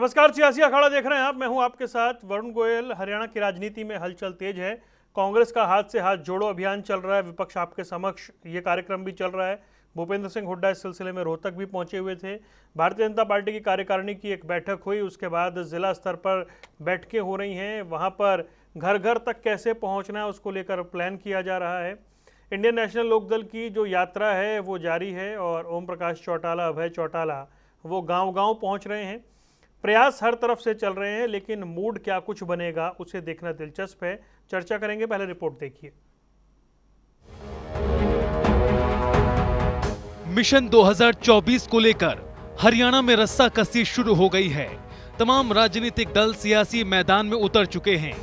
नमस्कार, सियासी अखाड़ा देख रहे हैं आप। मैं हूं आपके साथ वरुण गोयल। हरियाणा की राजनीति में हलचल तेज है। कांग्रेस का हाथ से हाथ जोड़ो अभियान चल रहा है, विपक्ष आपके समक्ष ये कार्यक्रम भी चल रहा है। भूपेंद्र सिंह हुड्डा इस सिलसिले में रोहतक भी पहुंचे हुए थे। भारतीय जनता पार्टी की कार्यकारिणी की एक बैठक हुई, उसके बाद जिला स्तर पर बैठकें हो रही हैं। वहाँ पर घर घर तक कैसे पहुँचना है उसको लेकर प्लान किया जा रहा है। इंडियन नेशनल लोकदल की जो यात्रा है वो जारी है और ओम प्रकाश चौटाला, अभय चौटाला वो गांव-गांव पहुंच रहे हैं। प्रयास हर तरफ से चल रहे हैं, लेकिन मूड क्या कुछ बनेगा उसे देखना दिलचस्प है। चर्चा करेंगे, पहले रिपोर्ट देखिए। मिशन 2024 को लेकर हरियाणा में रस्साकसी शुरू हो गई है। तमाम राजनीतिक दल सियासी मैदान में उतर चुके हैं,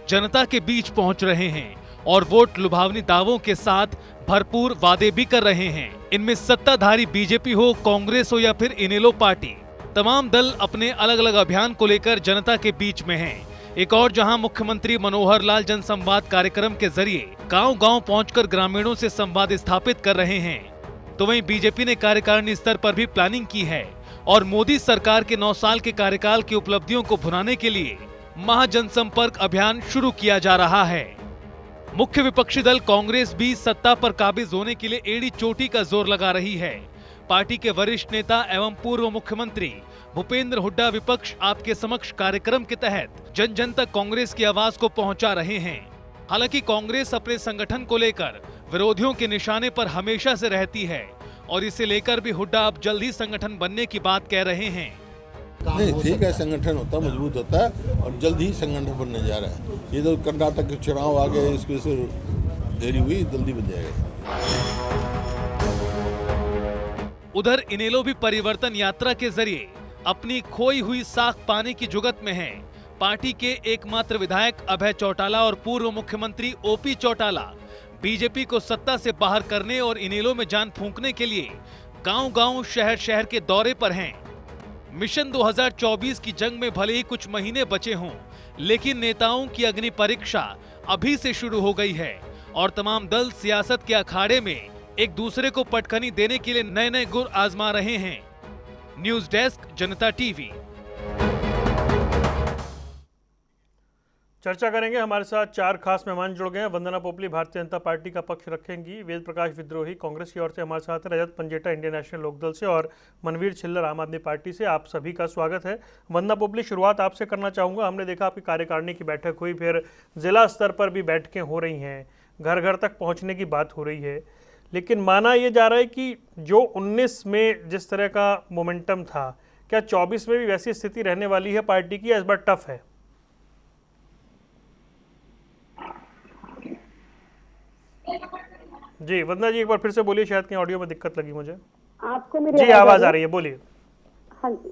जनता के बीच पहुंच रहे हैं और वोट लुभावनी दावों के साथ भरपूर वादे भी कर रहे हैं। इनमें सत्ताधारी बीजेपी हो, कांग्रेस हो या फिर इनेलो पार्टी, तमाम दल अपने अलग अलग अभियान को लेकर जनता के बीच में हैं। एक और जहां मुख्यमंत्री मनोहर लाल जनसंवाद कार्यक्रम के जरिए गांव-गांव पहुंचकर ग्रामीणों से संवाद स्थापित कर रहे हैं, तो वहीं बीजेपी ने कार्यकारिणी स्तर पर भी प्लानिंग की है और मोदी सरकार के 9 साल के कार्यकाल की उपलब्धियों को भुनाने के लिए महाजनसंपर्क अभियान शुरू किया जा रहा है। मुख्य विपक्षी दल कांग्रेस भी सत्ता पर काबिज होने के लिए एड़ी चोटी का जोर लगा रही है। पार्टी के वरिष्ठ नेता एवं पूर्व मुख्यमंत्री भूपेंद्र हुड्डा विपक्ष आपके समक्ष कार्यक्रम के तहत जन जन तक कांग्रेस की आवाज को पहुंचा रहे हैं। हालांकि कांग्रेस अपने संगठन को लेकर विरोधियों के निशाने पर हमेशा से रहती है और इसे लेकर भी हुड्डा अब जल्द ही संगठन बनने की बात कह रहे हैं। नहीं, ठीक है, संगठन होता मजबूत होता है और जल्द ही संगठन बनने जा रहा है। ये तो कर्नाटक के चुनाव आ गए, इसकी वजह से देरी हुई, जल्दी बन जाएगा। उधर इनेलो भी परिवर्तन यात्रा के जरिए अपनी खोई हुई साख पाने की जुगत में है। पार्टी के एकमात्र विधायक अभय चौटाला और पूर्व मुख्यमंत्री ओपी चौटाला बीजेपी को सत्ता से बाहर करने और इनेलो में जान फूंकने के लिए गांव-गांव, शहर-शहर के दौरे पर हैं। मिशन 2024 की जंग में भले ही कुछ महीने बचे हों, लेकिन नेताओं की अग्नि परीक्षा अभी से शुरू हो गई है और तमाम दल सियासत के अखाड़े में एक दूसरे को पटखनी देने के लिए नए नए गुर आजमा रहे हैं। न्यूज डेस्क, जनता टीवी। चर्चा करेंगे, हमारे साथ 4 खास मेहमान जुड़ गए हैं। वंदना पोपली भारतीय जनता पार्टी का पक्ष रखेंगी, वेद प्रकाश विद्रोही कांग्रेस की ओर से हमारे साथ है, रजत पंजेटा इंडियन नेशनल लोकदल से और मनवीर छिल्लर आम आदमी पार्टी से। आप सभी का स्वागत है। वंदना पोपली, शुरुआत आपसे करना चाहूँगा। हमने देखा आपकी कार्यकारिणी की बैठक हुई, फिर जिला स्तर पर भी बैठकें हो रही हैं, घर घर तक पहुँचने की बात हो रही है, लेकिन माना यह जा रहा है कि जो 19 में जिस तरह का मोमेंटम था, क्या 24 में भी वैसी स्थिति रहने वाली है पार्टी की, या इस बार टफ है? जी वंदना जी, एक बार फिर से बोलिए, शायद कहीं ऑडियो में दिक्कत लगी मुझे। आपको मेरी जी आवाज आ रही है, बोलिए। हाँ जी,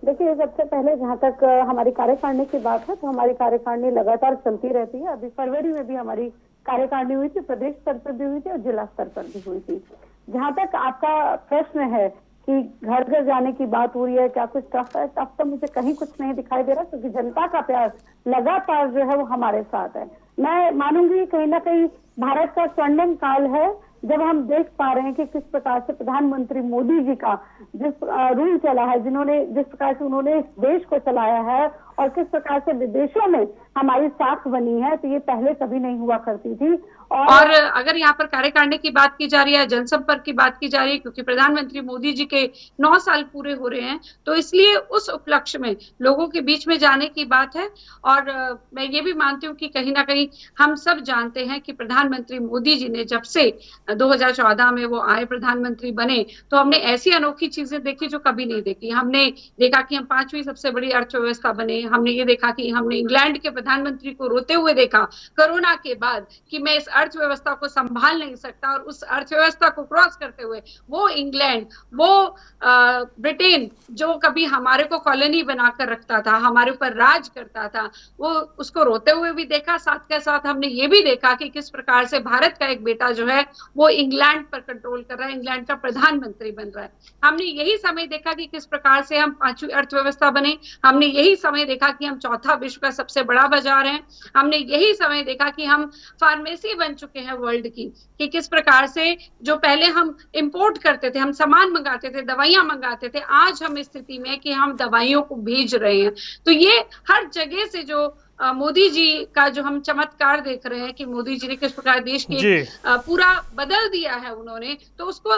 देखिए, सबसे पहले जहाँ तक हमारी कार्यकारिणी की बात है, तो हमारी कार्यकारिणी लगातार चलती रहती है। अभी फरवरी में भी हमारी कार्यकारिणी हुई थी, प्रदेश स्तर पर भी हुई थी और जिला स्तर पर भी हुई थी। जहाँ तक आपका प्रश्न है कि घर घर जाने की बात हो रही है, क्या कुछ टफ है, टफ तो मुझे कहीं कुछ नहीं दिखाई दे रहा, क्योंकि जनता का प्यार लगातार जो है वो हमारे साथ है। मैं मानूंगी कहीं ना कहीं भारत का स्वर्णिम काल है, जब हम देख पा रहे हैं कि किस प्रकार से प्रधानमंत्री मोदी जी का जिस रूल चला है, जिस प्रकार से उन्होंने इस देश को चलाया है और किस प्रकार से विदेशों में हमारी साख बनी है, तो ये पहले कभी नहीं हुआ करती थी। और अगर यहाँ पर कार्यकारिणी की बात की जा रही है, जनसंपर्क की बात की जा रही है, क्योंकि प्रधानमंत्री मोदी जी के 9 साल पूरे हो रहे हैं, तो इसलिए उस उपलक्ष्य में लोगों के बीच में जाने की बात है। और मैं ये भी मानती हूँ कि कहीं ना कहीं हम सब जानते हैं कि प्रधानमंत्री मोदी जी ने जब से 2014 में वो आए, प्रधानमंत्री बने, तो हमने ऐसी अनोखी चीजें देखी जो कभी नहीं देखी। हमने देखा कि हम 5वीं सबसे बड़ी अर्थव्यवस्था बने। हमने ये देखा कि हमने इंग्लैंड के प्रधानमंत्री को रोते हुए देखा कोरोना के बाद कि मैं इस अर्थव्यवस्था को संभाल नहीं सकता, और उस अर्थव्यवस्था को क्रॉस करते हुए वो इंग्लैंड, वो ब्रिटेन, जो कभी हमारे को कॉलोनी बनाकर रखता था, हमारे ऊपर राज करता था, वो उसको रोते हुए भी देखा। साथ के साथ हमने ये भी देखा कि किस प्रकार से भारत का एक बेटा जो है वो इंग्लैंड पर कंट्रोल कर रहा है, इंग्लैंड का प्रधानमंत्री बन रहा है। हमने यही समय देखा कि किस प्रकार से हम 5वीं अर्थव्यवस्था बने। हमने यही समय देखा कि हम चौथा विश्व का सबसे बड़ा बाजार हैं। हमने यही समय देखा कि हम फार्मेसी बन चुके हैं वर्ल्ड की, कि किस प्रकार से जो पहले हम इंपोर्ट करते थे, हम सामान मंगाते थे, दवाइयां मंगाते थे, आज हम इस स्थिति में कि हम दवाइयों को भेज रहे हैं। तो ये हर जगह से जो मोदी जी का जो हम चमत्कार देख रहे हैं कि मोदी जी ने किस प्रकार देश के पूरा बदल दिया है उन्होंने, तो उसको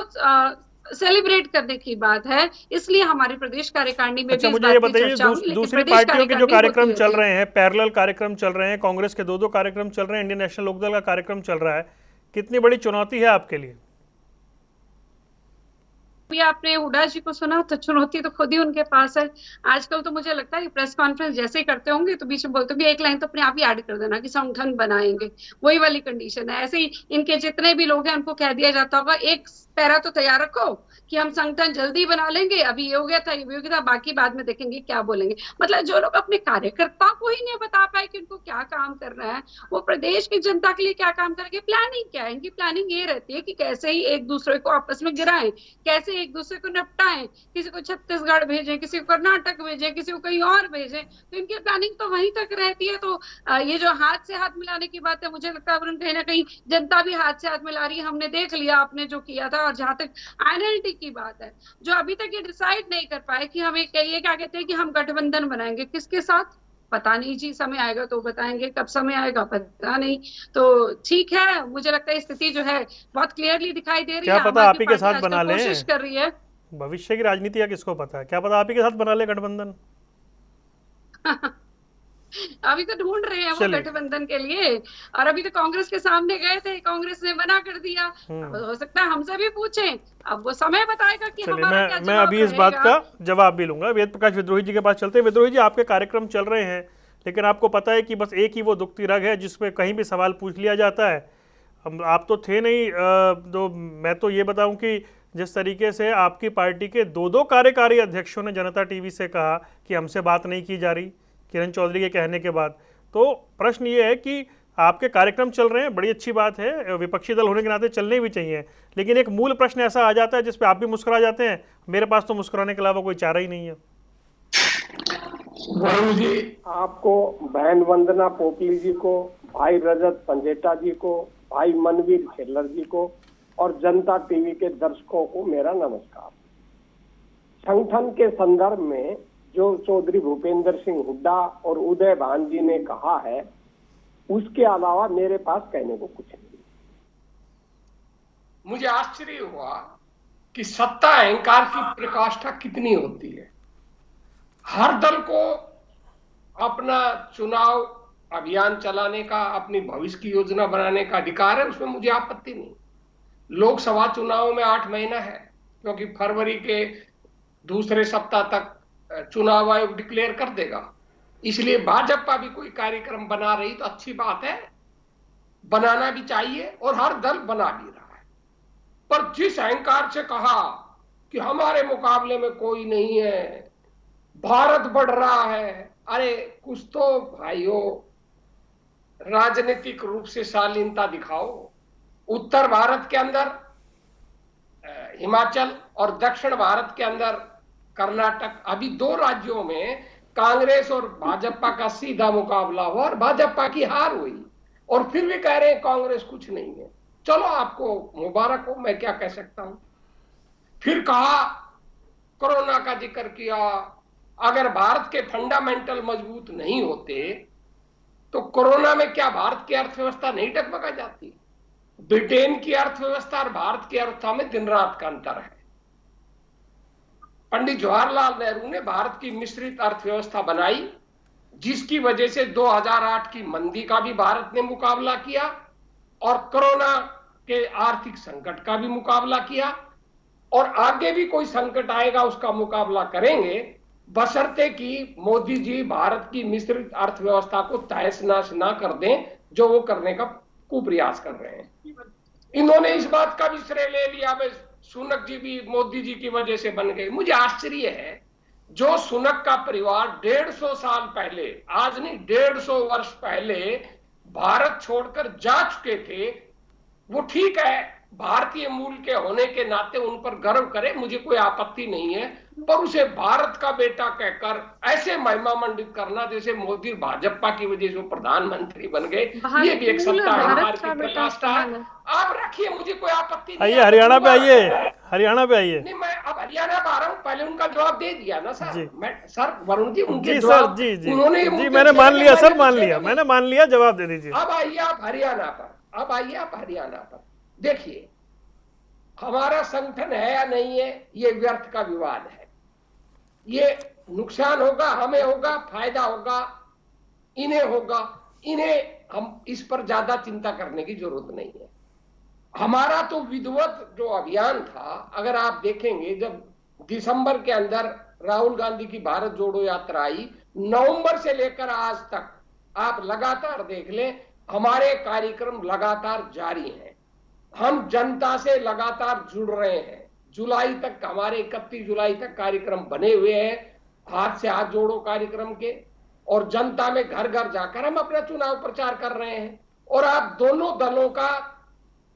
सेलिब्रेट करने की बात है। इसलिए हमारी प्रदेश कार्यकारिणी में अच्छा, भी मुझे ये बताइए, दूसरी पार्टियों के जो कार्यक्रम चल रहे हैं, पैरेलल कार्यक्रम चल रहे हैं, कांग्रेस के दो कार्यक्रम चल रहे हैं, इंडियन नेशनल लोकदल का कार्यक्रम चल रहा है, कितनी बड़ी चुनौती है आपके लिए? आपने हुड्डा जी को सुना, तो चुनौती तो खुद ही उनके पास है। आजकल तो मुझे लगता है कि प्रेस कॉन्फ्रेंस जैसे ही करते होंगे तो बीच में बोलते भी एक लाइन तो अपने आप ही ऐड कर देना कि संगठन बनाएंगे, वही वाली कंडीशन है। ऐसे ही इनके जितने भी लोग हैं उनको कह दिया जाता होगा एक पैरा तो तैयार रखो कि हम संगठन जल्दी बना लेंगे, अभी ये हो गया था, ये भी हो गया था, बाकी बाद में देखेंगे क्या बोलेंगे। मतलब जो लोग अपने कार्यकर्ताओं को ही नहीं बता पाए कि उनको क्या काम करना है, वो प्रदेश की जनता के लिए क्या काम करेंगे। प्लानिंग क्या है इनकी? प्लानिंग ये रहती है कि कैसे ही एक दूसरे को आपस में गिराएं, कैसे एक दूसरे को निपटाएं, किसी को छत्तीसगढ़ भेजें, किसी को कर्नाटक भेजें, किसी को कहीं और भेजें। तो इनकी प्लानिंग तो वहीं तक रहती है। तो ये जो हाथ से हाथ मिलाने की बात है, मुझे लगता है कहीं ना कहीं जनता भी हाथ से हाथ मिला रही है। हमने देख लिया आपने जो किया था। और जहां तक एनएलटी की बात है, जो अभी तक ये डिसाइड नहीं कर पाए कि हमें ये क्या कहते हैं कि हम गठबंधन बनाएंगे, किसके साथ पता नहीं जी, समय आएगा तो बताएंगे, कब समय आएगा पता नहीं। तो ठीक है, मुझे लगता है स्थिति जो है बहुत क्लियरली दिखाई दे रही है। क्या पता आप ही के साथ बना लें, कोशिश कर रही है। भविष्य की राजनीति का किसको पता है, क्या पता आप ही के साथ बना ले गठबंधन। अभी तो ढूंढ रहे हैं वो गठबंधन के लिए, और अभी तो कांग्रेस के सामने गए थे, कांग्रेस ने मना कर दिया। हो सकता है हमसे भी पूछें, अब वो समय बताएगा कि हमारा क्या जवाब मैं अभी इस बात का जवाब भी लूंगा। वेद प्रकाश विद्रोही जी के पास चलते हैं। विद्रोही जी, आपके कार्यक्रम चल रहे हैं, लेकिन आपको पता है कि बस एक ही वो दुखती रग है जिसपे कहीं भी सवाल पूछ लिया जाता है। आप तो थे नहीं, तो मैं तो ये बताऊं कि जिस तरीके से आपकी पार्टी के दो कार्यकारी अध्यक्षों ने जनता टीवी से कहा कि हमसे बात नहीं की जा रही, किरण चौधरी के कहने के बाद, तो प्रश्न ये है कि आपके कार्यक्रम चल रहे हैं, बड़ी अच्छी बात है, विपक्षी दल होने के नाते चलने भी चाहिए, लेकिन एक मूल प्रश्न ऐसा आ जाता है जिस पे आप भी मुस्कुरा जाते हैं, मेरे पास तो मुस्कुराने के अलावा कोई चारा ही नहीं है। वरुण जी, आपको, बहन वंदना पोपली जी को, भाई रजत पंजेटा जी को, भाई मनवीर खेलर जी को और जनता टीवी के दर्शकों को मेरा नमस्कार। संगठन के संदर्भ में जो चौधरी भूपेंद्र सिंह हुड्डा और उदय भान जी ने कहा है, उसके अलावा मेरे पास कहने को कुछ नहीं। मुझे आश्चर्य हुआ कि सत्ता अहंकार की प्रकाष्ठा कितनी होती है। हर दल को अपना चुनाव अभियान चलाने का, अपनी भविष्य की योजना बनाने का अधिकार है, उसमें मुझे आपत्ति नहीं। लोकसभा चुनाव में 8 महीना है, क्योंकि फरवरी के दूसरे सप्ताह तक चुनाव आयोग डिक्लेयर कर देगा। इसलिए भाजपा भी कोई कार्यक्रम बना रही तो अच्छी बात है, बनाना भी चाहिए और हर दल बना भी रहा है। पर जिस अहंकार से कहा कि हमारे मुकाबले में कोई नहीं है, भारत बढ़ रहा है, अरे कुछ तो भाइयों राजनीतिक रूप से शालीनता दिखाओ। उत्तर भारत के अंदर हिमाचल और दक्षिण भारत के अंदर कर्नाटक, अभी 2 राज्यों में कांग्रेस और भाजपा का सीधा मुकाबला हुआ और भाजपा की हार हुई, और फिर भी कह रहे हैं कांग्रेस कुछ नहीं है। चलो आपको मुबारक हो, मैं क्या कह सकता हूं। फिर कहा, कोरोना का जिक्र किया, अगर भारत के फंडामेंटल मजबूत नहीं होते तो कोरोना में क्या भारत की अर्थव्यवस्था नहीं डगमगा जाती? ब्रिटेन की अर्थव्यवस्था और भारत की अर्थव्यवस्था में दिन रात का अंतर है। पंडित जवाहरलाल नेहरू ने भारत की मिश्रित अर्थव्यवस्था बनाई, जिसकी वजह से 2008 की मंदी का भी भारत ने मुकाबला किया और कोरोना के आर्थिक संकट का भी मुकाबला किया, और आगे भी कोई संकट आएगा उसका मुकाबला करेंगे, बशर्ते कि मोदी जी भारत की मिश्रित अर्थव्यवस्था को तहस नहस ना कर दें, जो वो करने का कुप्रयास कर रहे हैं। इन्होंने इस बात का भी श्रेय ले लिया, सुनक जी भी मोदी जी की वजह से बन गए। मुझे आश्चर्य है, जो सुनक का परिवार 150 साल पहले, आज नहीं 150 वर्ष पहले भारत छोड़कर जा चुके थे, वो ठीक है भारतीय मूल के होने के नाते उन पर गर्व करे, मुझे कोई आपत्ति नहीं है, पर उसे भारत का बेटा कहकर ऐसे महिमा मंडित करना जैसे मोदी भाजपा की वजह से प्रधानमंत्री बन गए, ये भी एक सत्ता अहंकार की प्रकाष्ठा है। आप रखिए, मुझे कोई आपत्ति नहीं। आइए हरियाणा पे आइए, हरियाणा पे आइए। नहीं, मैं अब हरियाणा पे आ रहा हूँ, पहले उनका जवाब दे दिया ना सर। मैं सर वरुण जी उनके जी जवाब सर, जी उन्होंने जी मैंने मान लिया सर, मान लिया, मैंने मान लिया, जवाब दे दीजिए। अब आइए आप हरियाणा पर, अब आइए आप हरियाणा पर। देखिए, हमारा संगठन है या नहीं है, ये व्यर्थ का विवाद है। ये नुकसान होगा, हमें होगा, फायदा होगा, इन्हें होगा, इन्हें हम इस पर ज्यादा चिंता करने की जरूरत नहीं है। हमारा तो विधिवत जो अभियान था, अगर आप देखेंगे, जब दिसंबर के अंदर राहुल गांधी की भारत जोड़ो यात्रा आई, नवंबर से लेकर आज तक आप लगातार देख लें, हमारे कार्यक्रम लगातार जारी हैं। हम जनता से लगातार जुड़ रहे हैं। जुलाई तक हमारे 31 जुलाई तक कार्यक्रम बने हुए हैं, हाथ से हाथ जोड़ो कार्यक्रम के, और जनता में घर घर जाकर हम अपना चुनाव प्रचार कर रहे हैं। और आप दोनों दलों का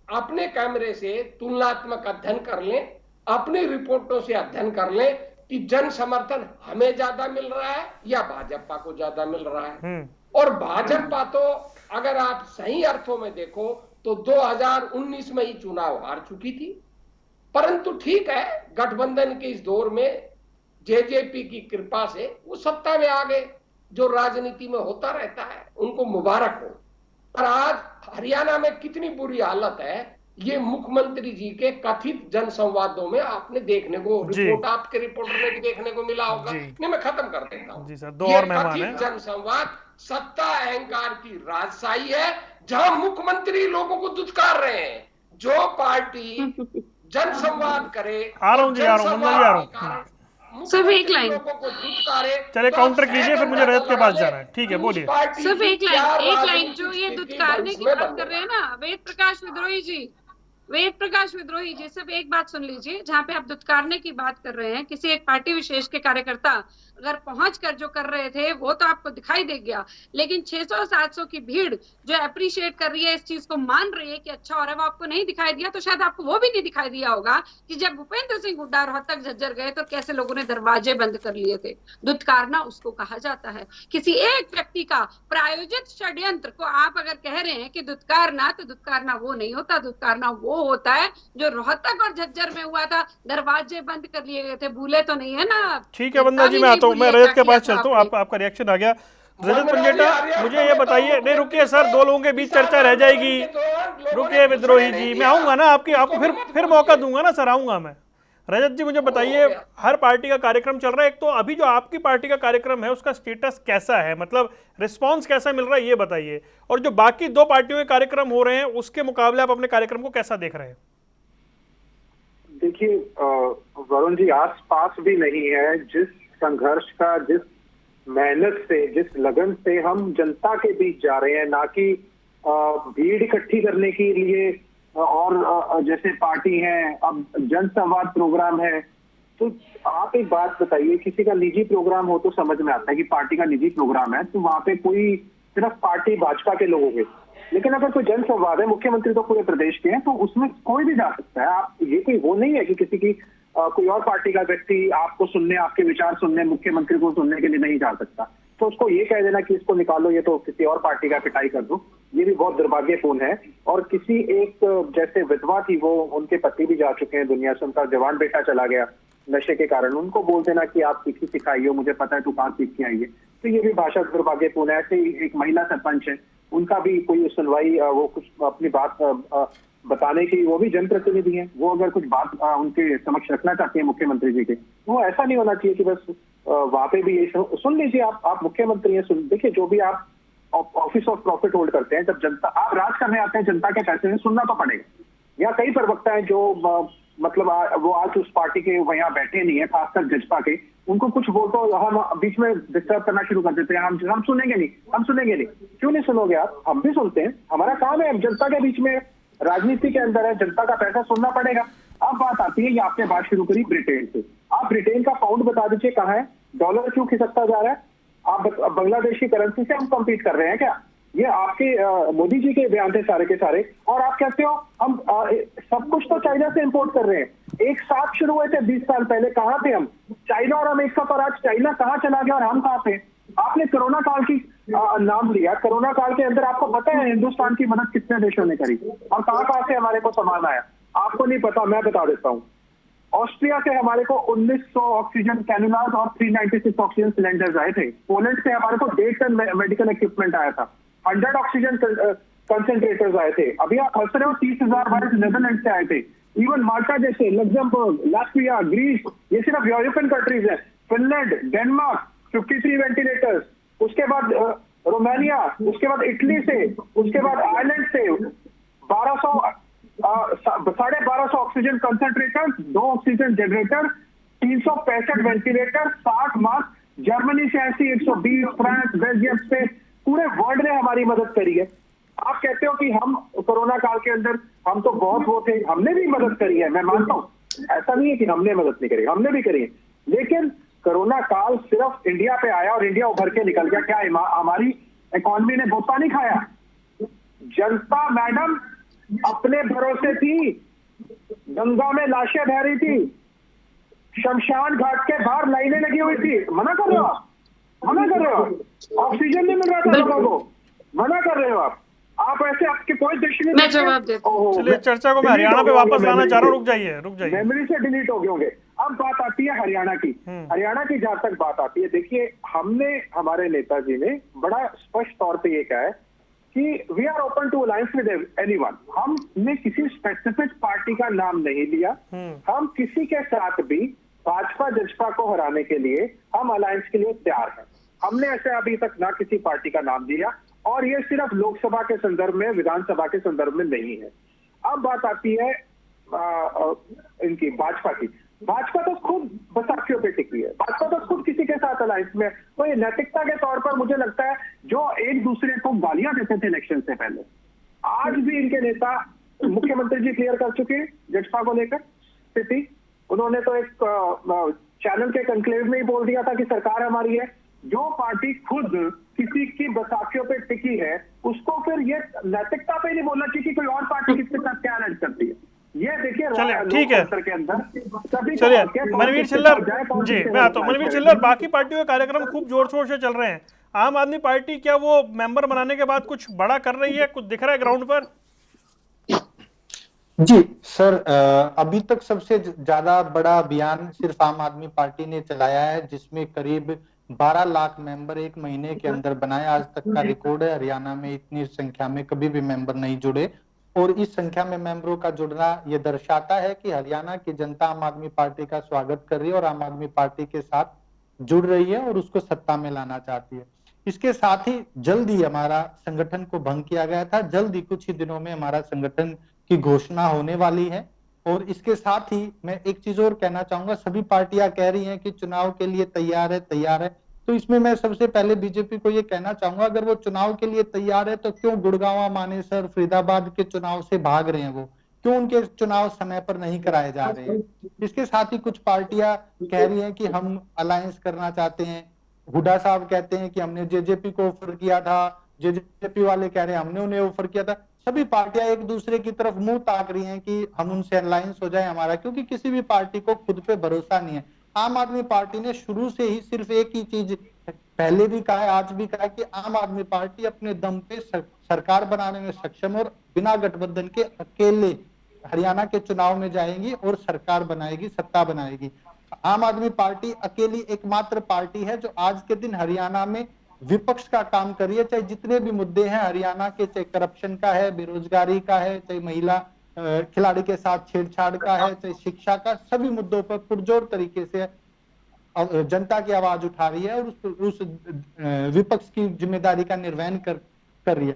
अपने कैमरे से तुलनात्मक अध्ययन कर लें, अपनी रिपोर्टों से अध्ययन कर लें कि जन समर्थन हमें ज्यादा मिल रहा है या भाजपा को ज्यादा मिल रहा है। और भाजपा तो अगर आप सही अर्थों में देखो तो 2019 में ही चुनाव हार चुकी थी, परंतु ठीक है, गठबंधन के इस दौर में जेजेपी की कृपा से वो सत्ता में आ गए, जो राजनीति में होता रहता है, उनको मुबारक हो। पर आज हरियाणा में कितनी बुरी हालत है, ये मुख्यमंत्री जी के कथित जनसंवादों में आपने देखने को, रिपोर्ट आपके रिपोर्टर में भी देखने को मिला होगा। नहीं, मैं खत्म कर देता हूं। जी सर, दो और मेहमान हैं। जनसंवाद सत्ता अहंकार की राजशाही है, जहां मुख्यमंत्री लोगों को दुत्कार रहे हैं। जो पार्टी जनसंवाद करे, आ रहा हूं जी, आ रहा हूं, मंदन जी आ रहा हूं। सिर्फ एक लाइन, चले काउंटर कीजिए, फिर मुझे रजत के पास जाना है। ठीक है, बोलिए। सिर्फ एक लाइन जो ये दुत्कारने की बात कर रहे हैं ना, वेद प्रकाश विद्रोही जी, सिर्फ एक बात सुन लीजिए। जहाँ पे आप दुत्कारने की बात कर रहे हैं, किसी एक पार्टी विशेष के कार्यकर्ता अगर पहुंच कर जो कर रहे थे वो तो आपको दिखाई दे गया, लेकिन 600-700 की भीड़ जो अप्रिशिएट कर रही है, इस चीज को मान रही है कि अच्छा हो रहा है, वो आपको नहीं दिखाई दिया। तो शायद आपको वो भी नहीं दिखाई दिया होगा कि जब भूपेंद्र सिंह हुड्डा रोहतक झज्जर गए तो कैसे लोगों ने दरवाजे बंद कर लिए थे। दुत्कारना उसको कहा जाता है। किसी एक व्यक्ति का प्रायोजित षड्यंत्र को आप अगर कह रहे हैं कि दुत्कारना, तो दुत्कारना वो नहीं होता। दुत्कारना वो होता है जो रोहतक और झज्जर में हुआ था, दरवाजे बंद कर लिए गए थे। भूले तो नहीं है ना? ठीक है वंदना जी, मैं आता हूँ, मैं रजत के पास चलता हूँ। आपका रिएक्शन आ गया। रजत पंजेटा, मुझे ये बताइए। नहीं रुकिए सर, दो लोगों के बीच चर्चा रह जाएगी। रुकिए विद्रोही जी, मैं आऊंगा ना, आपको फिर मौका दूंगा ना सर, आऊंगा मैं। रजत जी मुझे बताइए, हर पार्टी का कार्यक्रम चल रहा है, एक तो अभी जो आपकी पार्टी का कार्यक्रम है उसका स्टेटस कैसा है, मतलब रिस्पांस कैसा मिल रहा है, ये बताइए। और जो बाकी दो पार्टियों के कार्यक्रम हो रहे हैं उसके मुकाबले आप अपने कार्यक्रम को कैसा देख रहे हैं? देखिए वरुण जी, आस पास भी नहीं है जिस संघर्ष का, जिस मेहनत से, जिस लगन से हम जनता के बीच जा रहे हैं, ना कि भीड़ इकट्ठी करने के लिए और जैसे पार्टी है, अब जनसंवाद प्रोग्राम है। तो आप एक बात बताइए, किसी का निजी प्रोग्राम हो तो समझ में आता है कि पार्टी का निजी प्रोग्राम है, तो वहां पे कोई सिर्फ पार्टी भाजपा के लोग होंगे। लेकिन अगर कोई जनसंवाद है, मुख्यमंत्री तो पूरे प्रदेश के हैं, तो उसमें कोई भी जा सकता है। आप ये कोई वो नहीं है कि किसी की कोई और पार्टी का व्यक्ति आपको सुनने, आपके विचार सुनने, मुख्यमंत्री को सुनने के लिए नहीं जा सकता। तो उसको ये कह देना कि इसको निकालो, ये तो किसी और पार्टी का पिटाई कर दो, ये भी बहुत दुर्भाग्यपूर्ण है। और किसी एक जैसे विधवा थी, वो उनके पति भी जा चुके हैं दुनिया से, उनका जवान बेटा चला गया नशे के कारण, उनको बोल देना कि आप सीखी सिखाई हो, मुझे पता है तू कहाँ सीख के आई है, तो ये भी भाषा दुर्भाग्यपूर्ण है। ऐसे ही एक महिला सरपंच है, उनका भी कोई सुनवाई, वो कुछ अपनी बात बताने की, वो भी जनप्रतिनिधि हैं, वो अगर कुछ बात उनके समक्ष रखना चाहती है मुख्यमंत्री जी के, वो ऐसा नहीं होना चाहिए कि बस वहां पे भी ये सुन लीजिए। आप मुख्यमंत्री हैं, सुन देखिए, जो भी आप ऑफिस ऑफ प्रॉफिट होल्ड करते हैं, जब जनता, आप राज करने आते हैं, जनता के फैसले में सुनना तो पड़ेगा। यहाँ कई प्रवक्ता है जो मतलब वो आज उस पार्टी के यहाँ बैठे नहीं है, खासकर जजपा के, उनको कुछ बोल तो हम बीच में डिस्टर्ब करना शुरू कर देते हैं। हम सुनेंगे नहीं। क्यों नहीं सुनोगे आप? हम भी सुनते हैं, हमारा काम है, जनता के बीच में, राजनीति के अंदर है, जनता का पैसा सुनना पड़ेगा। अब बात आती है, ये आपने बात शुरू करी ब्रिटेन से। आप ब्रिटेन का पाउंड बता दीजिए कहाँ है, डॉलर क्यों खिसकता जा रहा है? आप बांग्लादेश की करेंसी से हम कम्पीट कर रहे हैं क्या? ये आपके मोदी जी के बयान थे सारे के सारे। और आप कहते हो हम सब कुछ तो चाइना से इंपोर्ट कर रहे हैं। एक साथ शुरू हुए थे 20 साल पहले, कहाँ थे हम? चाइना और अमेरिका पर। आज चाइना कहाँ चला गया और हम कहाँ थे? आपने कोरोना काल की नाम लिया। कोरोना काल के अंदर आपको पता है हिंदुस्तान की मदद कितने देशों ने करी और कहाँ से हमारे को सामान आया? आपको नहीं पता, मैं बता देता हूँ। ऑस्ट्रिया से हमारे को 1900 ऑक्सीजन कैनुलास और 396 ऑक्सीजन सिलेंडर्स आए थे। पोलैंड से हमारे को 1.5 टन मेडिकल इक्विपमेंट आया था। 100 ऑक्सीजन कंसेंट्रेटर्स आए थे। अभी आप हंस रहे हो, 30,000 वायरस नेदरलैंड से आए थे। इवन माल्टा जैसे, लग्जमबर्ग, लाटविया, ग्रीस, ये सिर्फ यूरोपियन कंट्रीज है। Finland, Denmark 53 ventilators. उसके बाद रोमानिया, उसके बाद इटली से, उसके बाद आयरलैंड से 1250 oxygen concentrator, 2 oxygen generator, 365 ventilator, 60 mask. Germany से ऐसी 120, फ्रांस, बेल्जियम से, पूरे वर्ल्ड ने हमारी मदद करी है। आप कहते हो कि हम कोरोना काल के अंदर हम तो बहुत वो थे, हमने भी मदद करी है, मैं मानता हूँ। ऐसा नहीं है कि हमने मदद नहीं करी, हमने भी करी है। लेकिन कोरोना काल सिर्फ इंडिया पे आया और इंडिया उभर के निकल गया। क्या हमारी इकॉनमी ने बोता नहीं खाया? जनता मैडम अपने भरोसे थी, गंगा में लाशें बह रही थी, शमशान घाट के बाहर लाइनें लगी हुई थी। मना कर रहे हो आप? मना कर रहे हो? ऑक्सीजन नहीं मिल रहा था लोगों को, मना कर रहे हो आप ऐसे आपके कोई दृष्टि मैं जवाब देता हूं। चलिए चर्चा को मैं हरियाणा पे वापस लाना चाह रहा हूँ। रुक जाइए। मेमोरी से डिलीट हो गए होंगे। अब बात आती है हरियाणा की। हरियाणा की जहां तक बात आती है, देखिए हमने, हमारे नेताजी ने बड़ा स्पष्ट तौर पे ये कहा है कि we are open to alliance with anyone. हमने किसी स्पेसिफिक पार्टी का नाम नहीं लिया। हम किसी के साथ भी भाजपा जजपा को हराने के लिए हम अलायंस के लिए तैयार हैं। हमने ऐसे अभी तक ना किसी पार्टी का नाम दिया, और ये सिर्फ लोकसभा के संदर्भ में, विधानसभा के संदर्भ में नहीं है। अब बात आती है इनकी भाजपा की। भाजपा तो खुद बैसाखियों पे टिकी है। भाजपा तो खुद किसी के साथ अलायंस में। तो ये नैतिकता के तौर पर मुझे लगता है, जो एक दूसरे को गालियां देते थे इलेक्शन से पहले, आज भी इनके नेता, मुख्यमंत्री जी क्लियर कर चुके हैं जजपा को लेकर स्थिति। उन्होंने तो एक चैनल के कंक्लेव में ही बोल दिया था कि सरकार हमारी है। जो पार्टी खुद किसी की बैसाखियों पे टिकी है, उसको फिर ये नैतिकता पे नहीं बोलना चाहिए कि कोई और पार्टी किसके साथ क्या लड़ करती है। ये देखिए, ठीक है, के अंदर चलिए मनवीर छिल्लर जी, मैं आता हूँ। मनवीर छिल्लर, बाकी पार्टियों के कार्यक्रम खूब जोर शोर से चल रहे हैं। आम आदमी पार्टी क्या वो मेंबर बनाने के बाद कुछ बड़ा कर रही है? कुछ दिख रहा है ग्राउंड पर? जी सर, अभी तक सबसे ज्यादा बड़ा अभियान सिर्फ आम आदमी पार्टी ने चलाया है, जिसमें करीब 12 लाख मेंबर एक महीने के अंदर बनाए। आज तक का रिकॉर्ड है। हरियाणा में इतनी संख्या में कभी भी मेंबर नहीं जुड़े, और इस संख्या में मेंबरों का जुड़ना ये दर्शाता है कि हरियाणा की जनता आम आदमी पार्टी का स्वागत कर रही है और आम आदमी पार्टी के साथ जुड़ रही है और उसको सत्ता में लाना चाहती है। इसके साथ ही जल्द ही हमारा संगठन को भंग किया गया था। जल्द ही कुछ ही दिनों में हमारा संगठन की घोषणा होने वाली है। और इसके साथ ही मैं एक चीज और कहना चाहूंगा, सभी पार्टियां कह रही हैं कि चुनाव के लिए तैयार है, तो इसमें मैं सबसे पहले बीजेपी को ये कहना चाहूंगा, अगर वो चुनाव के लिए तैयार है तो क्यों गुड़गांव, मानेसर, फरीदाबाद के चुनाव से भाग रहे हैं? वो क्यों उनके चुनाव समय पर नहीं कराए जा रहे हैं? इसके साथ ही कुछ पार्टियां कह रही हैं कि हम अलायंस करना चाहते हैं। हुड्डा साहब कहते हैं कि हमने जेजेपी को ऑफर किया था, जेजेपी वाले कह रहे हैं हमने उन्हें ऑफर किया था। सभी पार्टियां एक दूसरे की तरफ मुंह ताक रही हैं कि हम उनसे अलायंस हो जाए हमारा, क्योंकि किसी भी पार्टी को खुद पे भरोसा नहीं है। आम आदमी पार्टी ने शुरू से ही सिर्फ एक ही चीज पहले भी कहा है, आज भी कहा है कि आम आदमी पार्टी अपने दम पे सरकार बनाने में सक्षम और बिना गठबंधन के अकेले हरियाणा के चुनाव में जाएगी और सरकार बनाएगी, सत्ता बनाएगी। आम आदमी पार्टी अकेली एकमात्र पार्टी है जो आज के दिन हरियाणा में विपक्ष का काम कर रही है। चाहे जितने भी मुद्दे हैं हरियाणा के, चाहे करप्शन का है, बेरोजगारी का है, चाहे महिला खिलाड़ी के साथ छेड़छाड़ का है, चाहे शिक्षा का, सभी मुद्दों पर पुरजोर तरीके से जनता की आवाज उठा रही है और उस विपक्ष की जिम्मेदारी का निर्वहन कर रही है।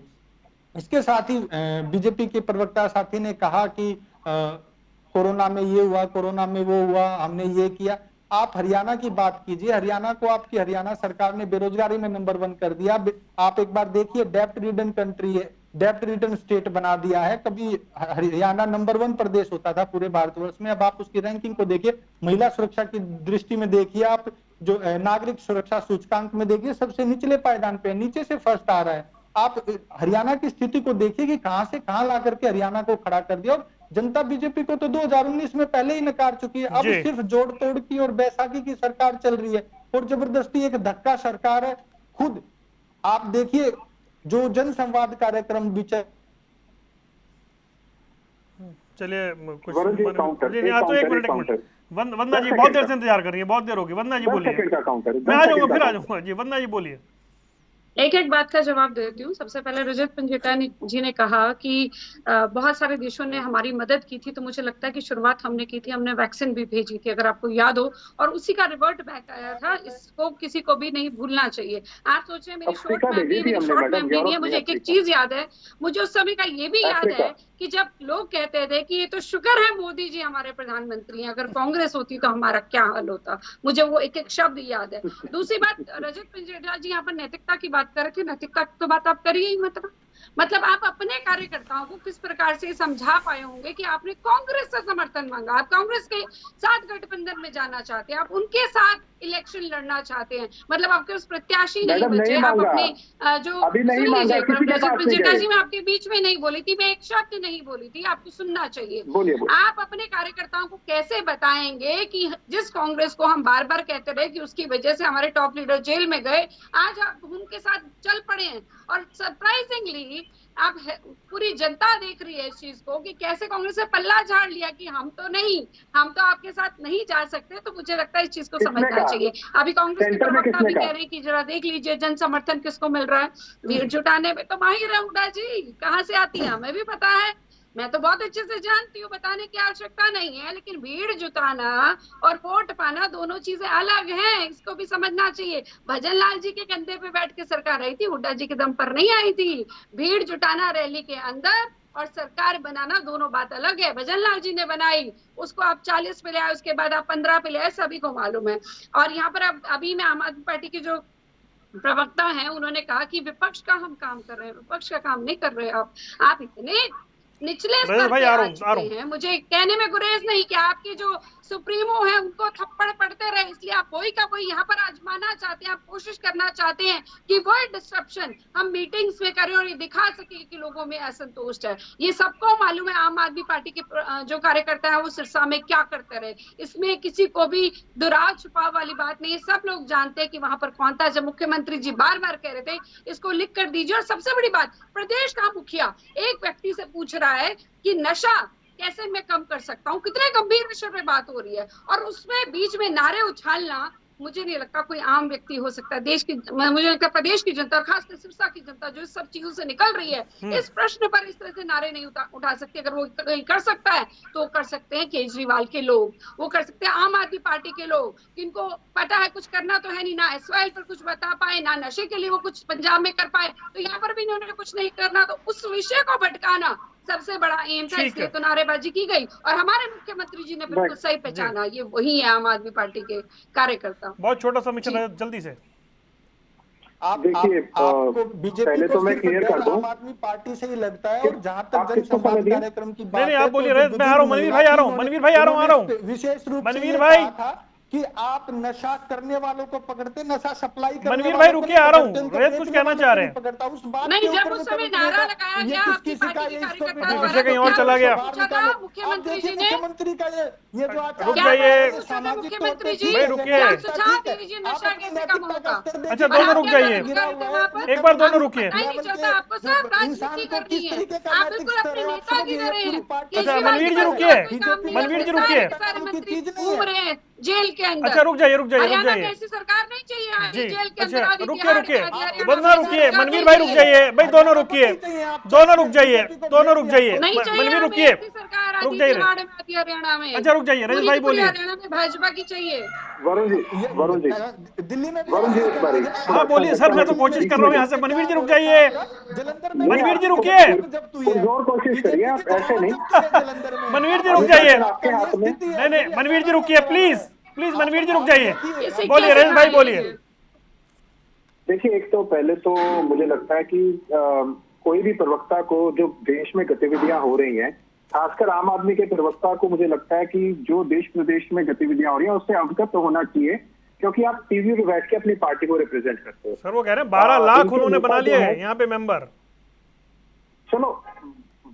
इसके साथ ही बीजेपी के प्रवक्ता साथी ने कहा कि कोरोना में ये हुआ, कोरोना में वो हुआ, हमने ये किया। आप हरियाणा की बात कीजिए, हरियाणा को आपकी हरियाणा सरकार ने बेरोजगारी में नंबर 1 कर दिया। आप एक बार देखिए, डेब्ट रिडन कंट्री है, डेब्ट रिटर्न स्टेट बना दिया है। कभी हरियाणा नंबर 1 प्रदेश होता था पूरे भारतवर्ष में, अब आप उसकी रैंकिंग को देखिए। महिला सुरक्षा की दृष्टि में देखिए, आप जो नागरिक सुरक्षा सूचकांक में देखिए, सबसे निचले पायदान पे, नीचे से फर्स्ट आ रहा है। आप हरियाणा की स्थिति को देखिए कि कहां से कहां ला करके हरियाणा को खड़ा कर दिया। और जनता बीजेपी को तो 2019 में पहले ही नकार चुकी है, अब जी। सिर्फ जोड़ तोड़ की और बैसाखी की सरकार चल रही है और जबरदस्ती एक धक्का सरकार है। खुद आप देखिए जो जन संवाद कार्यक्रम भी चलिए कुछ वरुण जी, काउंटर, जी, हाँ, तो एक मिनट वंदना जी बहुत देर से इंतजार कर रही है, बहुत देर होगी। वंदना जी बोलिए, मैं आ जाऊंगा, फिर आ जाऊंगा जी। वंदना जी बोलिए। एक एक बात का जवाब देती हूँ। सबसे पहले रजत पंजेटा जी ने कहा कि बहुत सारे देशों ने हमारी मदद की थी, तो मुझे लगता है कि शुरुआत हमने की थी, हमने वैक्सीन भी भेजी थी, अगर आपको याद हो, और उसी का रिवर्ट बैक आया था। इसको किसी को भी नहीं भूलना चाहिए। आप सोचे मेरी शॉर्ट मेमोरी नहीं है, मुझे एक एक चीज याद है। मुझे उस समय का ये भी याद है कि जब लोग कहते थे कि ये तो शुक्र है मोदी जी हमारे प्रधानमंत्री हैं, अगर कांग्रेस होती तो हमारा क्या हाल होता। मुझे वो एक एक शब्द याद है। दूसरी बात, रजत पंजेटा जी यहाँ पर नैतिकता की बात कर रहे थे, नैतिकता तो बात आप करिए ही मतलब आप अपने कार्यकर्ताओं को किस प्रकार से समझा पाए होंगे कि आपने कांग्रेस से समर्थन मांगा, आप कांग्रेस के साथ गठबंधन में जाना चाहते हैं, आप उनके साथ इलेक्शन लड़ना चाहते हैं, मतलब आपके उस प्रत्याशी नहीं बचे। आप अपने जो रजत पंजेटा जी, मैं आपके बीच में नहीं बोली थी, मैं एक शब्द नहीं बोली थी, आपको सुनना चाहिए। आप अपने कार्यकर्ताओं को कैसे बताएंगे कि जिस कांग्रेस को हम बार बार कहते रहे कि उसकी वजह से हमारे टॉप लीडर जेल में गए, आज आप उनके साथ चल पड़े हैं। और सरप्राइजिंगली आप पूरी जनता देख रही है इस चीज को कि कैसे कांग्रेस ने पल्ला झाड़ लिया कि हम तो आपके साथ नहीं जा सकते। तो मुझे लगता है इस चीज को समझना चाहिए। अभी कांग्रेस के प्रवक्ता भी कह रहे हैं कि जरा देख लीजिए जन समर्थन किसको मिल रहा है। भीड़ जुटाने में तो माहिर है हुड्डा जी, कहाँ से आती है हमें भी पता है, मैं तो बहुत अच्छे से जानती हूँ, बताने की आवश्यकता नहीं है। लेकिन भीड़ जुटाना और वोट पाना दोनों चीजें अलग हैं, इसको भी समझना चाहिए। भजन लाल जी के कंधे पे बैठ के सरकार आई थी, हुड्डा जी के दम पर नहीं आई थी। भीड़ जुटाना रैली के अंदर और सरकार बनाना दोनों बात अलग है। भजन लाल जी ने बनाई, उसको आप 40 पे ले आए, उसके बाद आप 15 पे ले आए, सभी को मालूम है। और यहाँ पर अभी मैं आम आदमी पार्टी के जो प्रवक्ता हैं उन्होंने कहा कि विपक्ष का हम काम कर रहे हैं, विपक्ष का काम नहीं कर रहे। आप इतने निचले स्तर पे आ चुके हैं, मुझे कहने में गुरेज नहीं कि आपके जो सुप्रीमो है उनको थप्पड़ पड़ते रहे, इसलिए आप वही का वही यहाँ पर आजमाना चाहते हैं। आप कोशिश करना चाहते हैं कि वही डिस्ट्रप्शन हम मीटिंग्स में करें और ये दिखा सके कि लोगों में असंतोष है। ये सबको मालूम है आम आदमी पार्टी के जो कार्यकर्ता है वो सिरसा में क्या करते रहे, इसमें किसी को भी दुराव छुपाव वाली बात नहीं है। सब लोग जानते हैं कि वहां पर कौन था। जब मुख्यमंत्री जी बार बार कह रहे थे इसको लिख कर दीजिए, और सबसे बड़ी बात, प्रदेश का मुखिया एक व्यक्ति से पूछ रहा है कि नशा कैसे मैं कम कर सकता हूँ, कितने गंभीर विषय पे बात हो रही है, और उसमें बीच में नारे उछालना मुझे नहीं लगता कोई आम व्यक्ति हो सकता है। देश की, मुझे लगता है प्रदेश की जनता, खासकर सिरसा की जनता जो इस सब चीजों से निकल रही है, इस प्रश्न पर इस तरह से नारे नहीं उठा सकते। अगर वो कर सकता है तो कर सकते हैं केजरीवाल के लोग, वो कर सकते हैं आम आदमी पार्टी के लोग, जिनको पता है कुछ करना तो है नहीं, ना SYL पर कुछ बता पाए, ना नशे के लिए वो कुछ पंजाब में कर पाए, तो यहाँ पर भी इन्होंने कुछ नहीं करना। तो उस विषय को भटकाना सबसे बड़ा एम था, इसलिए तो नारेबाजी की गई। और हमारे मुख्यमंत्री जी ने बिल्कुल सही पहचाना, ये वही है आम आदमी पार्टी के कार्यकर्ता। बहुत छोटा सा मिशन है, जल्दी से आप देखिए, पहले तो मैं क्लियर कर दूं, आम आदमी पार्टी से ही लगता है। और जहां तक जन संवाद कार्यक्रम की बात है, आप बोलिए, मैं आ रहा हूं, मनवीर भाई आ रहा हूं, मनवीर भाई आ रहा हूं, विशेष रूप से मनवीर भाई कि आप नशा करने वालों को पकड़ते, नशा सप्लाई करने मनवीर भाई रुकिए, आ रहा हूँ, रेत कुछ कहना चाह रहे हैं। उस बात नहीं, जब उस समय नारा लगाया गया आपकी पार्टी के कार्यकर्ता विषय कहीं और चला गया। मुख्यमंत्री जी ने, मुख्यमंत्री का ये जो आप रुक जाइए, मुख्यमंत्री जी भाई रुकिए, सुझाव दीजिए नशा कैसे कम होगा। अच्छा दोनों रुक जाइए, एक बार दोनों रुकिए। आपको सब राजनीति करनी है, आप बिल्कुल अपने नेता की तरह हैं। अच्छा मनवीर जी रुकिए, मनवीर जी रुकिए, घूम रहे हैं जेल के अंदर। अच्छा रुक जाइए, रुक जाइए, रुक जाइए, ऐसी सरकार नहीं चाहिए जी। जेल के अंदर। अच्छा रुकिए, रुकिए, वंदना रुकिए, मनवीर भाई रुक जाइए, भाई दोनों रुकिए, दोनों रुक जाइए, दोनों रुक जाइए, मनवीर रुकिए, रुक जाइए, हरियाणा में। अच्छा रुक जाइए, रजत भाई बोलिए। हरियाणा में भाजपा की चाहिए। वरुण जी दिल्ली में हाँ बोलिए सर, मैं तो कोशिश कर रहा हूँ यहाँ से। मनवीर जी रुक जाइए, मनवीर जी रुकिए, और कोशिश करिए, आप ऐसे नहीं। मनवीर जी रुक जाइए, नहीं नहीं मनवीर जी रुकिए, प्लीज प्लीज मनवीर जी रुक जाइए, बोलिए रजत भाई बोलिए। देखिए, एक तो पहले तो मुझे लगता है कि कोई भी प्रवक्ता को जो देश में गतिविधियां हो रही हैं, खासकर आम आदमी के प्रवक्ता को मुझे लगता है कि जो देश प्रदेश में गतिविधियां हो रही हैं उससे अवगत होना चाहिए क्योंकि आप टीवी पे बैठ के अपनी पार्टी को रिप्रेजेंट करते हो। सर वो कह रहे हैं 12 लाख इनके उन्होंने नेता बना जो लिए है- हैं यहाँ पे मेंबर। चलो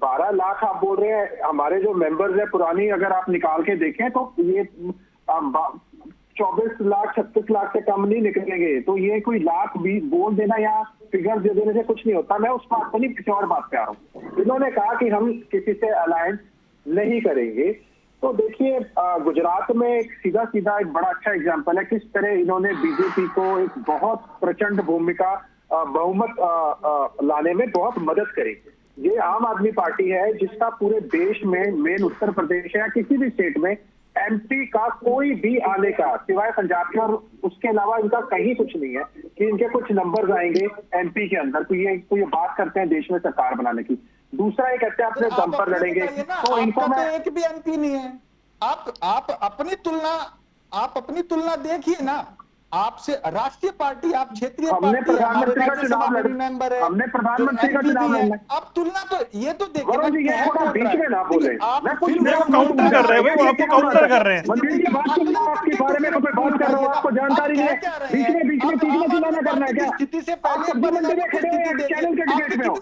12 लाख आप बोल रहे हैं, हमारे जो मेंबर्स है पुरानी अगर आप निकाल के देखें तो ये 24 लाख 36 लाख से कम नहीं निकलेंगे। तो ये कोई लाख भी बोल देना या फिगर दे देने से कुछ नहीं होता। मैं उस बात पर नहीं, किसी और बात पे आ रहा हूँ। इन्होंने कहा कि हम किसी से अलायंस नहीं करेंगे। तो देखिए गुजरात में एक सीधा सीधा एक बड़ा अच्छा एग्जाम्पल है किस तरह इन्होंने बीजेपी को एक बहुत प्रचंड भूमिका बहुमत लाने में बहुत मदद करी। ये आम आदमी पार्टी है जिसका पूरे देश में, मेन उत्तर प्रदेश या किसी भी स्टेट में एमपी का कोई भी आने का सिवाय पंजाब के और उसके अलावा इनका कहीं कुछ नहीं है कि इनके कुछ नंबर्स आएंगे एमपी के अंदर। तो ये बात करते हैं देश में सरकार बनाने की। दूसरा ये कहते हैं अपने दम पर लड़ेंगे। तो इनको मैं एक भी एमपी नहीं है। आप अपनी तुलना देखिए ना। आपसे राष्ट्रीय पार्टी, आप क्षेत्रीय हमने पार्टी है, हमारे प्रधानमंत्री का राज्यसभा चुनाव में भी लड़ा, मेंबर है, हमने प्रधानमंत्री का MP चुनाव भी है। लड़ा। आप तुलना तो ये तो देखिए वरुण जी, ये क्या थोड़ा बोल बीच रहा है। में ना बोले। देखिए, आप मैं कुछ फिर वो काउंटर कर रहे हैं भाई, वो आपको काउंटर कर रहे हैं। मंत्री की बात सुन लो, आपके बारे में कोई बात कर रहा हो, आपको जानकारी नहीं है। बीच में चीजें सुनाना करना है क्या? स्थिति से आप पहले सब्जी मंडी में खड़े हो या चैनल के डिबेट में हो?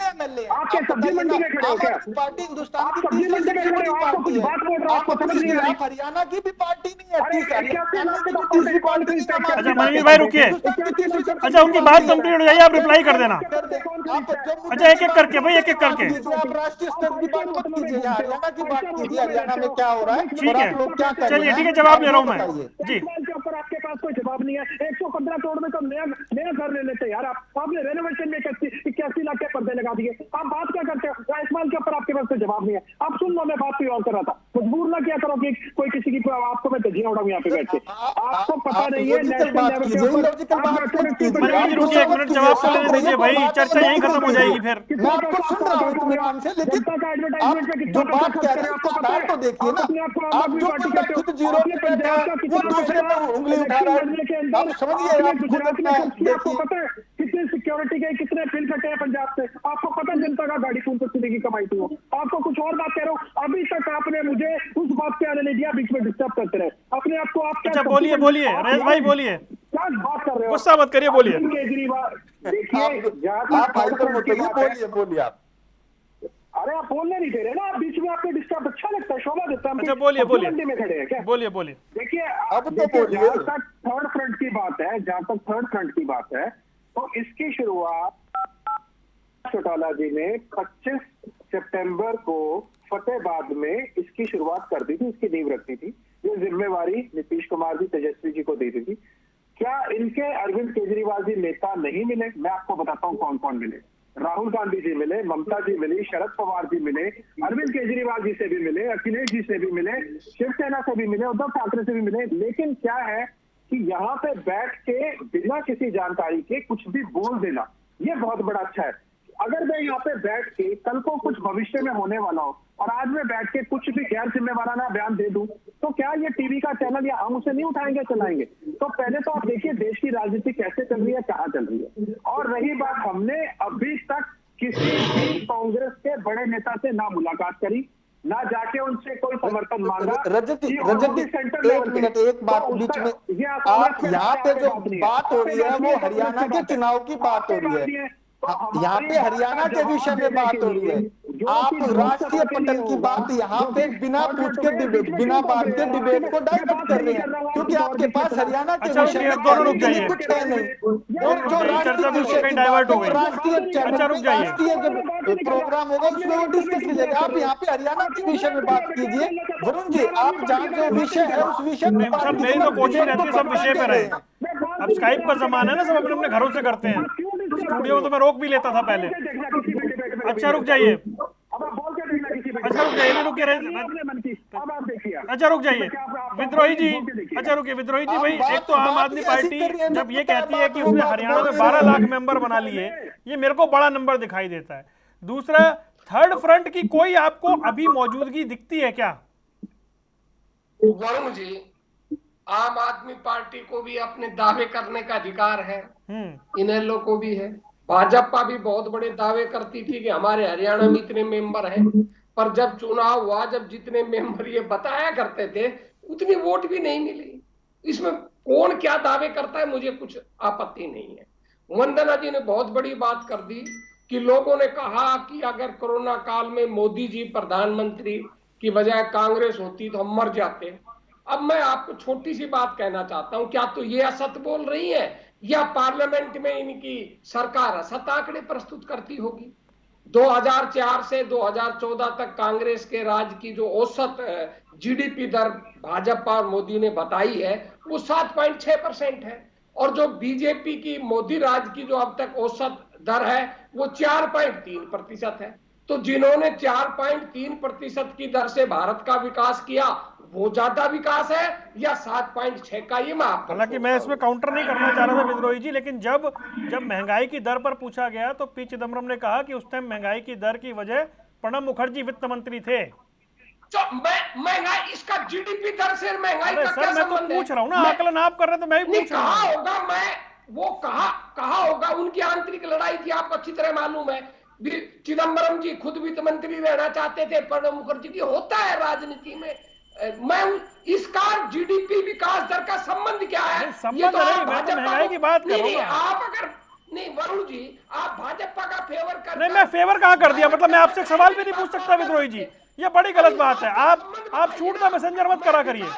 आपके सब्जी मंडी में खड़े हो क्या? पार्टी हिंदुस्तान आप की सब्जी मंडी में खड़े हो, आपको कुछ बात बोल रहा हूँ, आपको समझ नहीं आ रही। आप हरियाणा की भी पार्टी नहीं है, अरे, ठीक है, 81 लाख के तो तीसरी पार्टी नहीं है, अच्छा मनवीर भाई रुकिए। अच्छा उनकी बात कंप्लीट हो जाइए, आप रिप्लाई कर देना। अच्छा एक एक करके भाई, एक एक करके। आप राष्ट्रीय स्तर की बात मत कीजिए, हरियाणा की बात कीजिए, हरियाणा में क्या हो रहा है ठीक और है, आप लोग क्या कर रहे चलिए हैं। ठीक है, जवाब ले रहा हूँ मैं बताइए। जी। के ऊपर आपके पास कोई जवाब नहीं है। 115 करोड़ में तो नया घर ले लेते यार। आपने रेनोवेशन में 81 लाख के पर्दे लगा दिए। आप बात क्या करते हो? आयुष्मान के ऊपर आपके पास कोई जवाब नहीं है। आप सुन लो, मैं बात कोई और कर रहा था। मजबूर ना क्या करो कि कोई किसी की आपको मैं तजिया उड़ाऊं यहाँ पे बैठ के। आपको पता नहीं है नेशनल लेवल के ऊपर मनवीर जी रुकिए एक मिनट, जवाब तो लेने दीजिए भाई, चर्चा यहीं खत्म हो जाएगी फिर। मैं आपको सुन रहा हूँ इत्मीनान से, लेकिन आप जो बात कह रहे हैं उसका आधार तो देखिए ना। आप जो बंदा खुद जीरो पे बैठा है वो दूसरे पे उंगली उठा रहा है। आप समझिए, आप खुद अपना देखिए कितने सिक्योरिटी के कितने बिल कटे हैं पंजाब से। आपको पता है जनता का गाड़ी कौन सी की कमाई थी वो। आपको कुछ और बात कह रहा हूँ। अभी तक आपने मुझे उस बात पे आने नहीं दिया, बीच में डिस्टर्ब करते रहे अपने आप को। आप क्या अच्छा बोलिए बोलिए रमेश भाई, बोलिए, क्या बात कर रहे हो? गुस्सा मत करिए, बोलिए। केजरीवाल देखिए आप बोलिए आप। अरे आप बोलने नहीं दे रहे ना, आप बीच में आपको डिस्टर्ब अच्छा लगता है, शोभा देता है। अच्छा बोलिए बोलिए, मंडी में खड़े हैं क्या? बोलिए बोलिए। देखिए अब तो बोलिए। जहाँ तक थर्ड फ्रंट की बात है, तो इसकी शुरुआत चौटाला जी ने 25 सितंबर को फतेहाबाद में इसकी शुरुआत कर दी थी, इसकी नींव रखी थी। ये जिम्मेवारी नीतीश कुमार जी, तेजस्वी जी को दी थी। क्या इनके अरविंद केजरीवाल जी नेता नहीं मिले? मैं आपको बताता हूँ कौन कौन मिले। राहुल गांधी जी मिले, ममता जी मिली, शरद पवार जी मिले, अरविंद केजरीवाल जी से भी मिले, अखिलेश जी से भी मिले, शिवसेना से भी मिले, उद्धव ठाकरे से भी मिले। लेकिन क्या है कि यहाँ पे बैठ के बिना किसी जानकारी के कुछ भी बोल देना, ये बहुत बड़ा अच्छा है। अगर मैं यहाँ पे बैठ के कल को कुछ भविष्य में होने वाला हो और आज मैं बैठ के कुछ भी गैर जिम्मेवाराना बयान दे दूं, तो क्या ये टीवी का चैनल या हम उसे नहीं उठाएंगे, चलाएंगे? तो पहले तो आप देखिए देश की राजनीति कैसे चल रही है, कहाँ चल रही है। और रही बात, हमने अभी तक किसी भी कांग्रेस के बड़े नेता से ना मुलाकात करी, ना जाके उनसे कोई समर्थन मांगा। रजत जी एक मिनट, एक बात बीच में। आप यहाँ पे जो बात हो रही है वो हरियाणा के चुनाव की बात हो रही है, यहाँ पे हरियाणा के विषय में बात हो रही है। आप राष्ट्रीय पटल की बात यहाँ पे बिना पूछ के बिना बात के डिबेट को डाइवर्ट कर रहे हैं, क्योंकि आपके पास हरियाणा के विषय में दोनों रुक जाइए, कुछ है नहीं। और जो राष्ट्रीय विषय की डाइवर्ट हो गई, राष्ट्रीय अच्छा रुक जाइए, राष्ट्रीय जब प्रोग्राम होगा उसमें वो डिस्कस कीजिएगा। आप यहाँ पे हरियाणा के विषय में बात कीजिए। वरुण जी, आप जहाँ जो विषय है उस विषय में सब मेरी तो कोशिश रहती है सब विषय पे रहे। अब स्काइप का जमाना है ना, सब अपने अपने घरों से करते हैं। स्टूडियो में तो मैं रोक भी लेता था पहले। अच्छा रुक जाइए, अच्छा रुक जाइए, रुकिए, अच्छा रुक जाइए विद्रोही जी, अच्छा रुकिए विद्रोही जी भाई। एक तो आम आदमी पार्टी जब ये कहती है कि उसने हरियाणा में 12 लाख मेंबर बना लिए, ये मेरे को बड़ा नंबर दिखाई देता है। दूसरा, थर्ड फ्रंट की कोई आपको अभी मौजूदगी दिखती है क्या? वरुण जी, आम आदमी पार्टी को भी अपने दावे करने का अधिकार है, इनेलो को भी है। भाजपा भी बहुत बड़े दावे करती थी कि हमारे हरियाणा में इतने मेंबर हैं, पर जब चुनाव हुआ, जब जितने मेंबर ये बताया करते थे उतनी वोट भी नहीं मिली। इसमें कौन क्या दावे करता है मुझे कुछ आपत्ति नहीं है। वंदना जी ने बहुत बड़ी बात कर दी कि लोगों ने कहा कि अगर कोरोना काल में मोदी जी प्रधानमंत्री की बजाय कांग्रेस होती तो हम मर जाते। अब मैं आपको छोटी सी बात कहना चाहता हूं, क्या तो ये असत्य बोल रही है या पार्लियामेंट में इनकी सरकार असत्य आंकड़े प्रस्तुत करती होगी? 2004 से 2014 तक कांग्रेस के राज की जो औसत जीडीपी दर भाजपा और मोदी ने बताई है वो 7.6% है, और जो बीजेपी की मोदी राज की जो अब तक औसत दर है वो 4.3% है। तो जिन्होंने 4.3% की दर से भारत का विकास किया वो ज्यादा विकास है या 7.6 का? ये मैं आपको, हालांकि मैं इसमें काउंटर नहीं करना चाह रहा था विद्रोही जी, लेकिन जब महंगाई की दर पर पूछा गया तो पी चिदम्बरम ने कहा कि उस टाइम महंगाई की दर की वजह प्रणब मुखर्जी वित्त मंत्री थे। महंगाई, इसका जीडीपी दर से महंगाई का क्या सर, मैं तो संबंध है? पूछ रहा हूँ ना, आकलन आप कर रहे हैं तो मैं भी पूछ रहा हूँ। कहा होगा, मैं वो कहा होगा, उनकी आंतरिक लड़ाई थी, आपको अच्छी तरह मालूम है। चिदम्बरम जी खुद वित्त मंत्री रहना चाहते थे, प्रणब मुखर्जी की होता है राजनीति में। मैं इसका जीडीपी विकास दर का संबंध क्या है? संबंध नहीं, मैं तो महंगाई की बात कर रहा हूँ। आप अगर नहीं वरुण जी, आप भाजपा का फेवर कर, नहीं, मैं फेवर कहाँ कर दिया? मतलब मैं आपसे एक सवाल भी नहीं पूछ सकता विद्रोही जी, ये बड़ी गलत बात है। आप शूट द मैसेंजर मत करा करिए।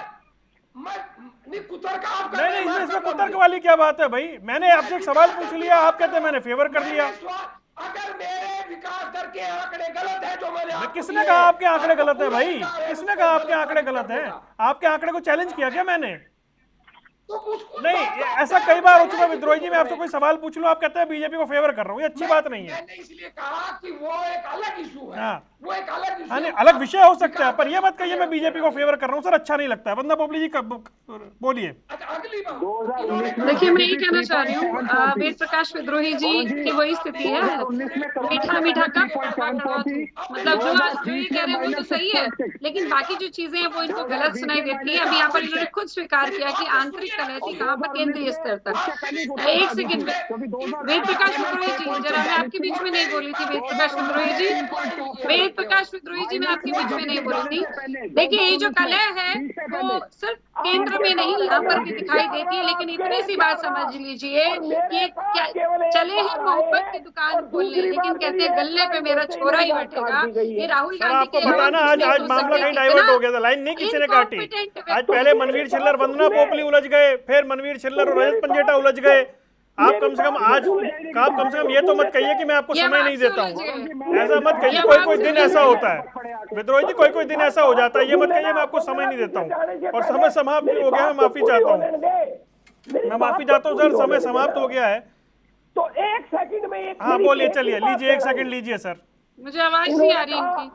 नहीं, इसमें कुतर्क वाली क्या बात है भाई? मैंने आपसे एक सवाल पूछ लिया, आप कहते हैं मैंने फेवर कर लिया। अगर मेरे विकास दर के आंकड़े गलत है जो मैंने, किसने कहा आपके आंकड़े गलत है भाई? किसने कहा आपके आंकड़े गलत हैं? आपके आंकड़े को चैलेंज किया क्या मैंने? नहीं, ऐसा कई बार हो चुका विद्रोही जी। मैं आपसे कोई सवाल पूछ लूं, आप कहते हैं बीजेपी को फेवर कर रहा हूं, ये अच्छी बात नहीं है। मैंने इसलिए कहा कि वो एक अलग इशू है। वो एक अलग इशू है, अलग विषय हो सकता है, पर ये मत कहिए मैं बीजेपी को फेवर कर रहा हूं। सर, अच्छा नहीं लगता है। वंदना पोपली जी बोलिए। देखिए, मैं ये कहना चाह रही हूँ, वेद प्रकाश विद्रोही जी की वही स्थिति है, मीठा मीठा का मतलब जो ये कह रहे हैं वो तो सही है, लेकिन बाकी जो चीजें हैं वो इनको गलत सुनाई देती है। अभी यहाँ पर इन्होंने खुद स्वीकार किया कि आंतरिक कलह थी कहाँ पर, केंद्रीय स्तर तक। एक सेकंड में वेद प्रकाश विद्रोही जी, जरा मैं आपके बीच में नहीं बोली थी। वेद प्रकाश विद्रोही जी, वेद प्रकाश विद्रोही जी, मैं आपके बीच में नहीं बोली थी। देखिए, ये जो कलह है वो सिर्फ केंद्र में नहीं, यहाँ पर भी दिखाई देती है। लेकिन इतनी सी बात समझ लीजिए कि क्या चले हैं मोहब्बत की दुकान खोलने, लेकिन कहते हैं गल्ले पे मेरा छोरा ही बैठेगा। ये राहुल गांधी आपको बताना, आज मामला कहीं डाइवर्ट हो गया था। लाइन नहीं किसी ने काटी। आज पहले मनवीर छिल्लर, वंदना पोपली उलझ गए, फिर मनवीर छिल्लर और रजत पंजेटा उलझ गए। आप कम से कम ये तो मत कहिए कि मैं आपको समय नहीं देता हूँ। ऐसा मत कहिए। कोई दिन ऐसा होता है विद्रोही जी, कोई दिन ऐसा हो जाता है। ये मत कहिए मैं आपको समय नहीं देता हूँ। और समय समाप्त हो गया, मैं माफी चाहता हूँ। मैं माफी चाहता हूँ सर, समय समाप्त हो गया है। तो एक सेकंड में हाँ बोलिए, चलिए लीजिए, एक सेकंड लीजिए सर। मुझे आवाज नहीं आ रही इनकी।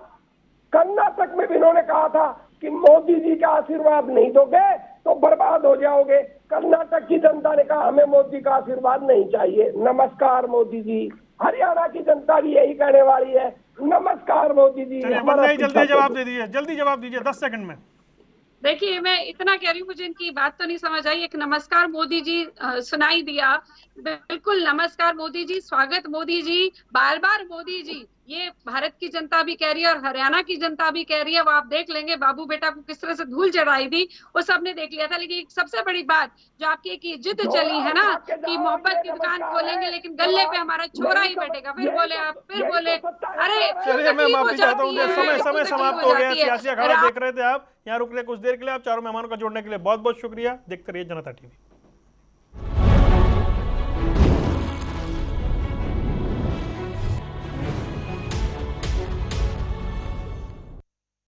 कर्नाटक में भी इन्होंने कहा था कि मोदी जी का आशीर्वाद नहीं दोगे तो बर्बाद हो जाओगे। कर्नाटक की जनता ने कहा हमें मोदी का आशीर्वाद नहीं चाहिए, नमस्कार मोदी जी। हरियाणा की जनता भी यही कहने वाली है, नमस्कार मोदी जी। जल्दी जवाब दे दीजिए, जल्दी जवाब दीजिए 10 सेकंड में। देखिए, मैं इतना कह रही हूँ, मुझे इनकी बात तो नहीं समझ आई। एक नमस्कार मोदी जी सुनाई दिया, बिल्कुल नमस्कार मोदी जी, स्वागत मोदी जी, बार बार मोदी जी। ये भारत की जनता भी कह रही है और हरियाणा की जनता भी कह रही है। वो आप देख लेंगे बाबू बेटा को किस तरह से धूल चढ़ाई थी, वो सबने देख लिया था। लेकिन एक सबसे बड़ी बात जो आपकी एक जिद चली है ना कि मोहब्बत की दुकान खोलेंगे लेकिन गल्ले पे हमारा छोरा ही बैठेगा, फिर बोले आप, फिर बोले अरे। चलिए, मैं माफी चाहता हूँ, समय समाप्त हो गया। सियासी अखाड़ा देख रहे थे आप, यहाँ रुक रहे कुछ देर के लिए। आप चारों मेहमानों का जोड़ने के लिए बहुत बहुत शुक्रिया। देखते रहिए जनता टीवी।